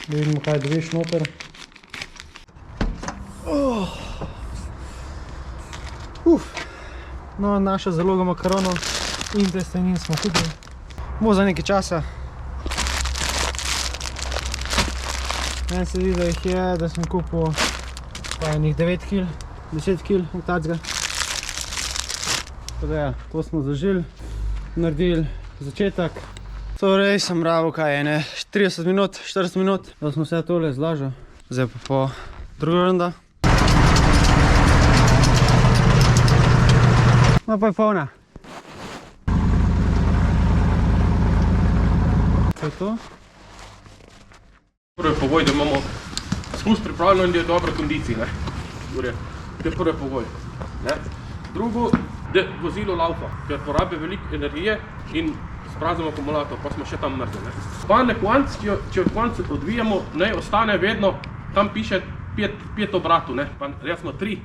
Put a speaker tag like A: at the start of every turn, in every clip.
A: Da vidimo, kaj dobiš noter. No, naša zaloga makaronov in testenin smo kupili. Bo za nekaj časa. Meni se zdi, da jih je, da sem kupil pa enih 9 kg, 10 kg, tacga. Tako da ja, to smo zažili, naredili začetek. Torej sem rabil kaj je, 30 minut, 40 minut, da smo vse tole zlažil. Zdaj pa po druga runda. No pa je polna. To je to.
B: Prvi pogoj, da imamo spust pripravljeno in da je dobra kondicija. To je prvi pogoj. Drugo, da vozilo laufa, ker porabi veliko energije in sprazimo akumulator, pa smo še tam mrzli. Pa na konc, če od konca odvijamo, naj ostane vedno, tam piše 5 obratov, pa jaz smo 3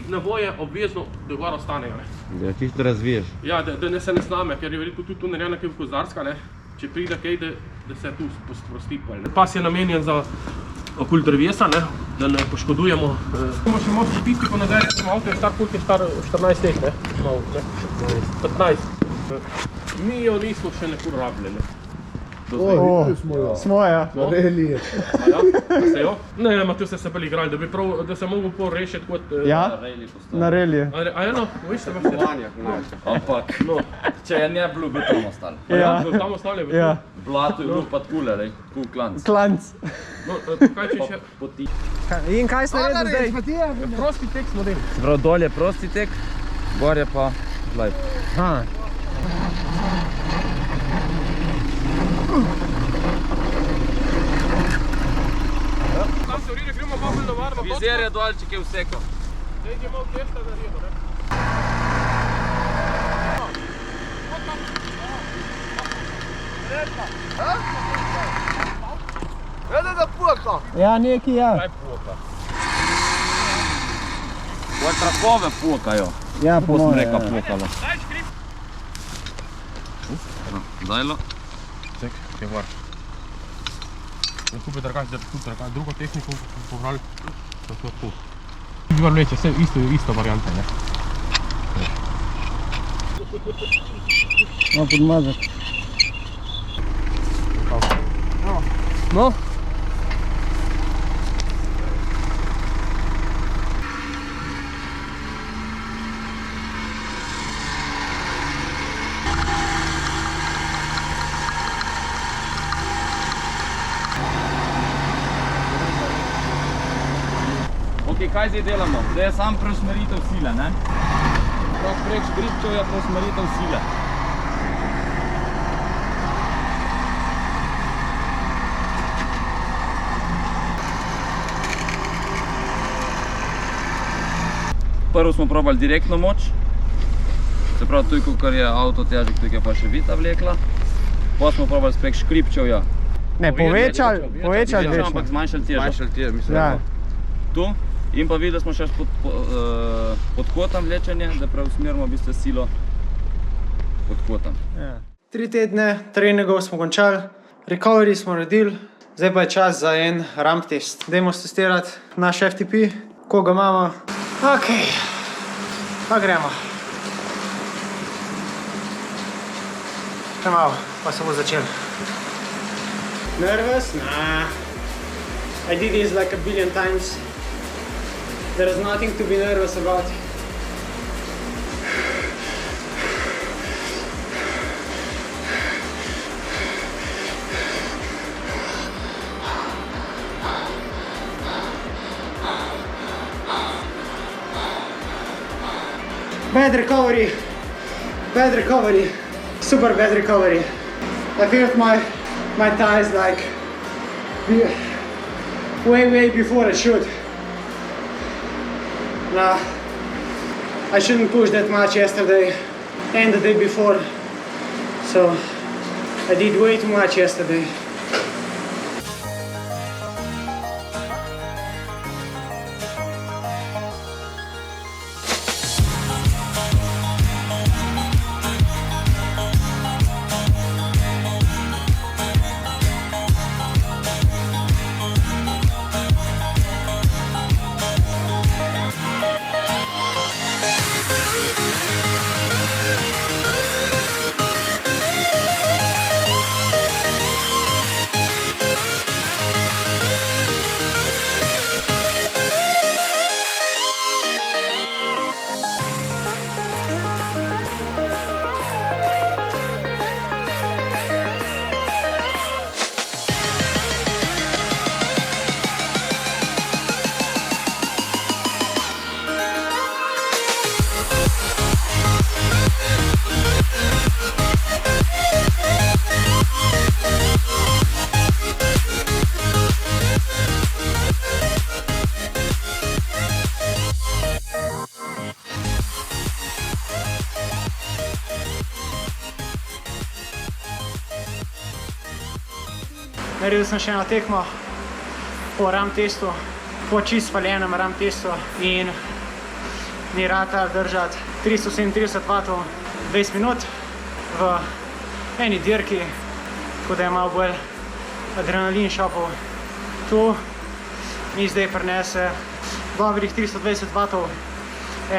B: navoje obvezno, da gor ostanejo.
C: Da čisto razviješ.
B: Ja, da ne se ne sname, ker je veliko tudi tu narejena kaj kozarska, če pride kaj, da se tu sprosti. Pas je namenjen za okoli drevesa, da ne poškodujemo. Bomo še malo spiti, ko nazaj rečemo, avto je star koliko je star 14 let, 15. Mi jo nismo še nekur rabili.
A: Smo ja.
B: Na relije. A ste jo? Ne, tu ste se bolj igrali, da se mogo pol rešiti kot...
A: Ja, na relije.
B: A eno, veš, se baš te...
C: Ampak, če je ne bilo, bi tam ostali.
B: Ja, tam ostali bi.
C: Blato je bilo pa tkule, kul klanc.
A: Klanc.
B: No, kaj če še...
A: In kaj ste naredili zdaj?
B: Prosti tek smo delili.
C: Prav dol je prosti tek, gor je pa live.
B: Tam se vrine, gremo malo bolj navarno.
C: Vizer je dol, če je vsekal.
B: Zdaj je malo testa naredil,
D: Vede da puka!
A: Ja, neki ja.
B: Kaj puka?
C: Bolj trakove pukajo.
A: Ja, po
C: Ko sem
A: moje.
C: rekel pukalo.
B: Daj škrip!
C: Dajlo.
B: Ček, je var. Skupaj drugo tehniko pobrali. To tu. Gor vleče, vse isto varianta,
A: No, podmazek.
B: No?
C: Ok, kaj zdaj delamo? Zdaj je sam preusmeritev sile, ne? Prav prek škripčev je preusmeritev sile. Prvo smo probali direktno moč, se pravi tukaj, kar je avto težek, tukaj pa še vita vlekla. Pa smo probali prek škripčevja.
A: Ne, povečali večno.
C: Ampak zmanjšali težo.
D: Manjšal ti je, mislim.
A: Ja.
C: Tu. In pa videli smo še pod kotam vlečenje, da preusmerimo v bistvu silo pod kotam.
A: 3 tedne treningov smo končali, recovery smo naredili, zdaj pa je čas za en ramp test. Dajmo testirati naš FTP, koga imamo. Ok, pa gremo. Še malo, pa se bo začel. Nervous? Nah. I did this like a billion times. There is nothing to be nervous about. Bad recovery, super bad recovery. I felt my thighs like way before I should. Nah, I shouldn't push that much yesterday and the day before, so I did way too much yesterday. naredil sem še eno tekmo po RAM testu, po čist spaljenem RAM testu in mi rata držati 337 W 20 minut v eni dirki, tako da je malo bolj adrenalin šopal. Tu mi zdaj prinese dobrih 320 W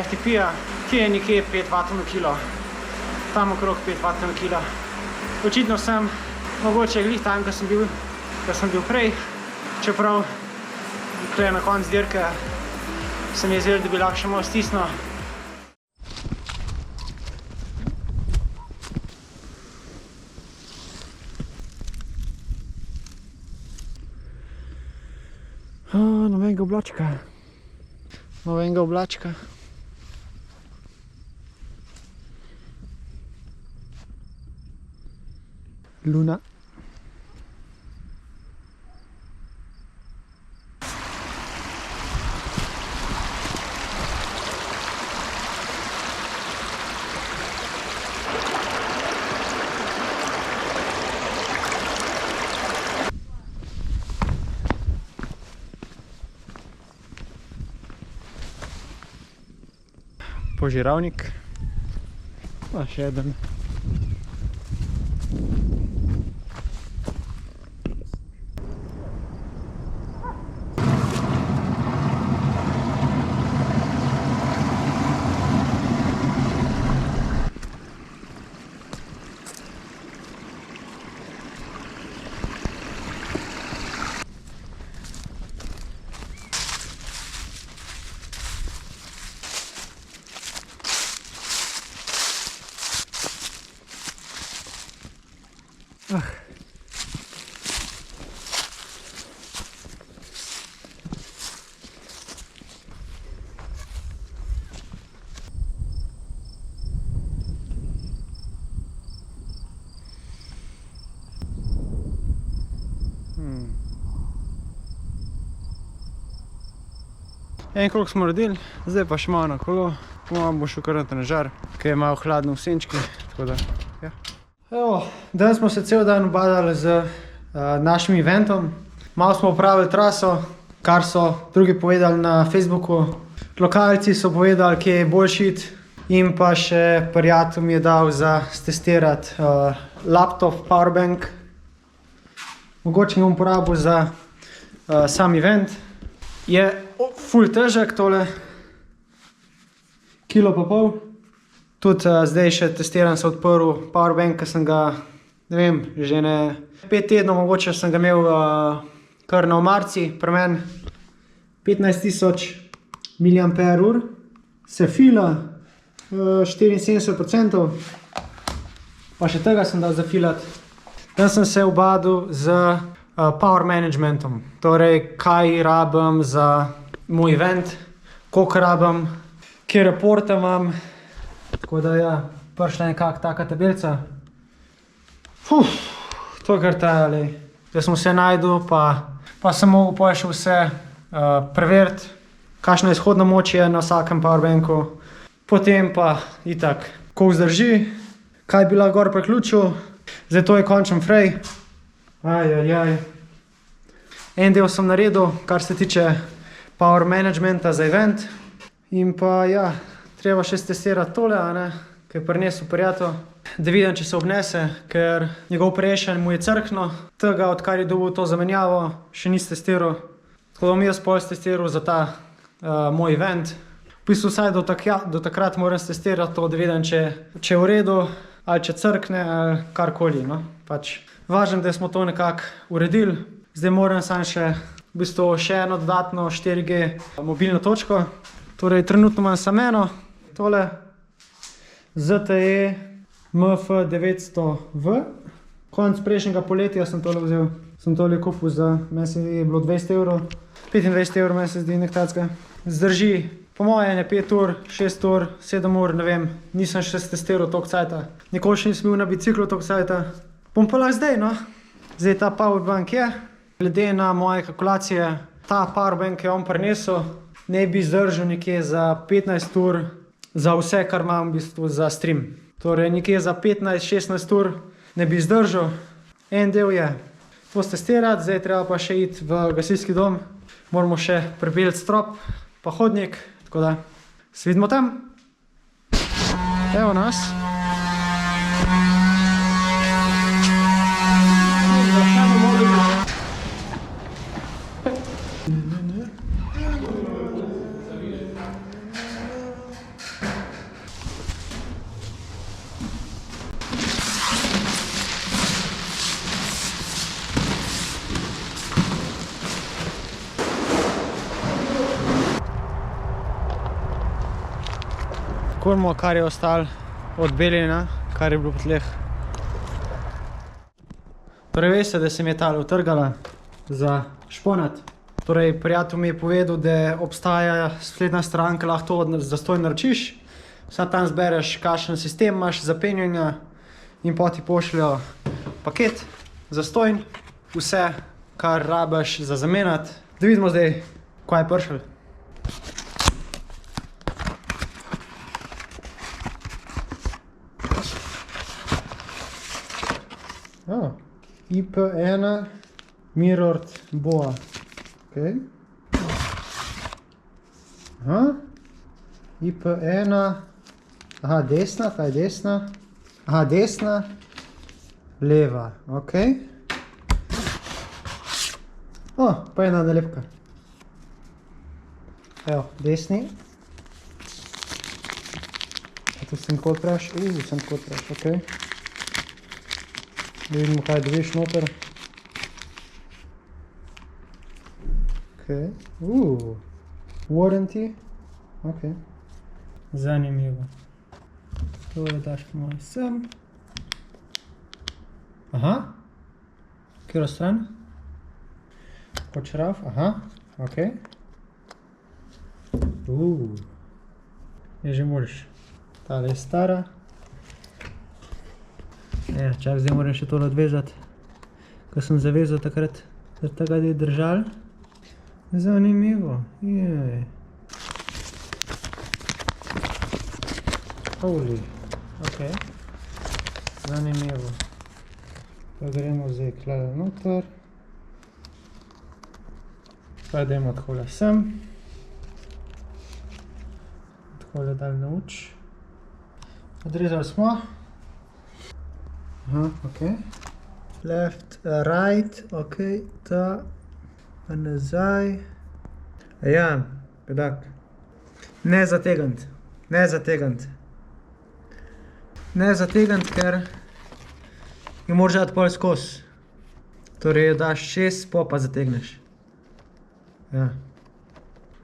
A: FTP-ja, ki je nekje 5 W na kilo. Tam okrog 5 W na kilo. Očitno sem mogoče glih tam, ko sem bil prej, čeprav tukaj na konc dirke se mi je zdelo, da bi lahko še malo stisnil. Novenega oblačka. Novenega oblačka. Luna. Požiralnik. Pa še eden. En krog smo naredili, zdaj pa še malo na kolo, pomalo bo šel kar na trenažar, ker je malo hladno v senčki, tako da, ja. Evo, danes smo se cel dan ubadali z našim eventom. Malo smo opravili traso, kar so drugi povedali na Facebooku. Lokalci so povedali, kje je boljši it, in pa še prijatelj mi je dal za stestirati laptop, powerbank. Mogoče ga bom porabil za sam event. Je ful težek tole, kilo pa pol. Tudi zdaj še testiran sem odprl powerbank, ker sem ga, ne vem, že 5 tednov mogoče sem ga imel kar na omarci, pri meni 15.000 mAh, se fila 74%, pa še tega sem dal zafilati. Danes sem se ubadil z power managementom, torej kaj rabim za moj event, koliko rabim, kje reporte imam, tako da ja, prišla nekako taka tabelca. To je kar traja, da smo se najdel, pa sem mogel pa še vse preveriti, kakšna izhodna moč je na vsakem powerbanku, potem pa itak, ko vzdrži, kaj bi lahko gor priključil, zdaj to je končen frej. En del sem naredil, kar se tiče power managementa za event. In pa ja, treba še stestirati tole, ki je prinesel prijatelj, da vidim, če se obnese, ker njegov prejšnji mu je crkno, tega, odkar je dobil to zamenjavo, še ni testiral. Tako da bom jaz pol testiral za ta moj event. V bistvu vsaj do takrat moram stestirati to, da vidim, če je v redu, ali če crkne, ali karkoli. Važno, da smo to nekako uredili. Zdaj moram samo še eno dodatno 4G mobilno točko. Torej, trenutno imam samo eno, tole ZTE MF900V. Konec prejšnjega poletja sem tole vzel. Sem tole kupil za, meni se je bilo 20 €, 25 €, meni se zdi nek tacka. Zdrži, po moje, 5 ur, 6 ur, 7 ur, ne vem, nisem še testiral toliko cajta. Nikoli še nisem bil na biciklu toliko cajta. Bom pa lahko zdaj, no. Zdaj ta powerbank je. Glede na moje kalkulacije, ta powerbank je on prinesel, ne bi zdržal nekje za 15 ur za vse, kar imam v bistvu za stream. Torej nekje za 15-16 ur ne bi zdržal. En del je postestirati, zdaj treba pa še iti v gasilski dom. Moramo še pripeljati strop, pa hodnik, tako da se vidimo tam. Evo nas. Kurmo, kar je ostalo od belina, kar je bilo po tleh. Torej, veste, da se mi je tale utrgala za šponat. Torej, prijatelj mi je povedal, da obstaja spletna stran, ki lahko to zastonj naročiš. Sam tam zbereš, kakšen sistem imaš za penjanje in potem ti pošljajo paket zastonj, vse, kar rabiš za zamenjati. Da vidimo zdaj, kaj je prišlo. IP1 Mirrored Boa. Okay. Aha. IP1. Aha, desna, ta je desna. Aha, desna. Leva, ok. O, pa ena nalepka. Evo, desni. A tu sem tako odpraš? Sem tako odpraš, ok. Da vidimo, kaj dobiš noter. Ok. Warranty. Ok. Zanimivo. Tole daš po moje sem. Aha. Katero stran? Počraf. Aha. Ok. Je že moraš. Tale je stara. Čak, zdaj moram še tole odvezati, ko sem zavezal takrat, da tega je držal. Zanimivo, jej. Holy, ok. Zanimivo. Pa gremo zdaj klada noter. Pa dajmo takole sem. Takole dal na uč. Odrezali smo. Aha, ok. Left, right, ok, ta, pa nazaj. Ja, pedak. Ne zategant, ne zategant. Ne zategant, ker jo moraš dati pol skozi. Torej jo daš čez, pa zategneš. Ja.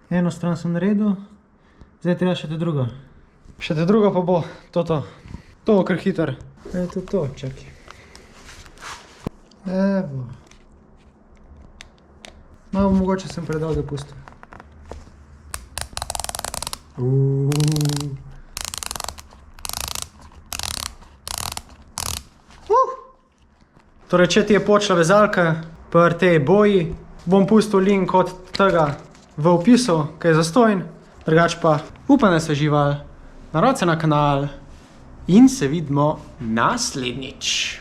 A: Eno stran sem naredil, zdaj treba še te drugo. Še te drugo pa bo, to. To bo kar hiter. Eto to, čakaj. Evo. Malo mogoče sem predolgo pustil. Torej, če ti je počela vezalka pri tej boji, bom pustil link od tega v opisu, ki je zastonj. Drugače pa upam, da ste uživali. Naročite se na kanal in se vidimo naslednjič.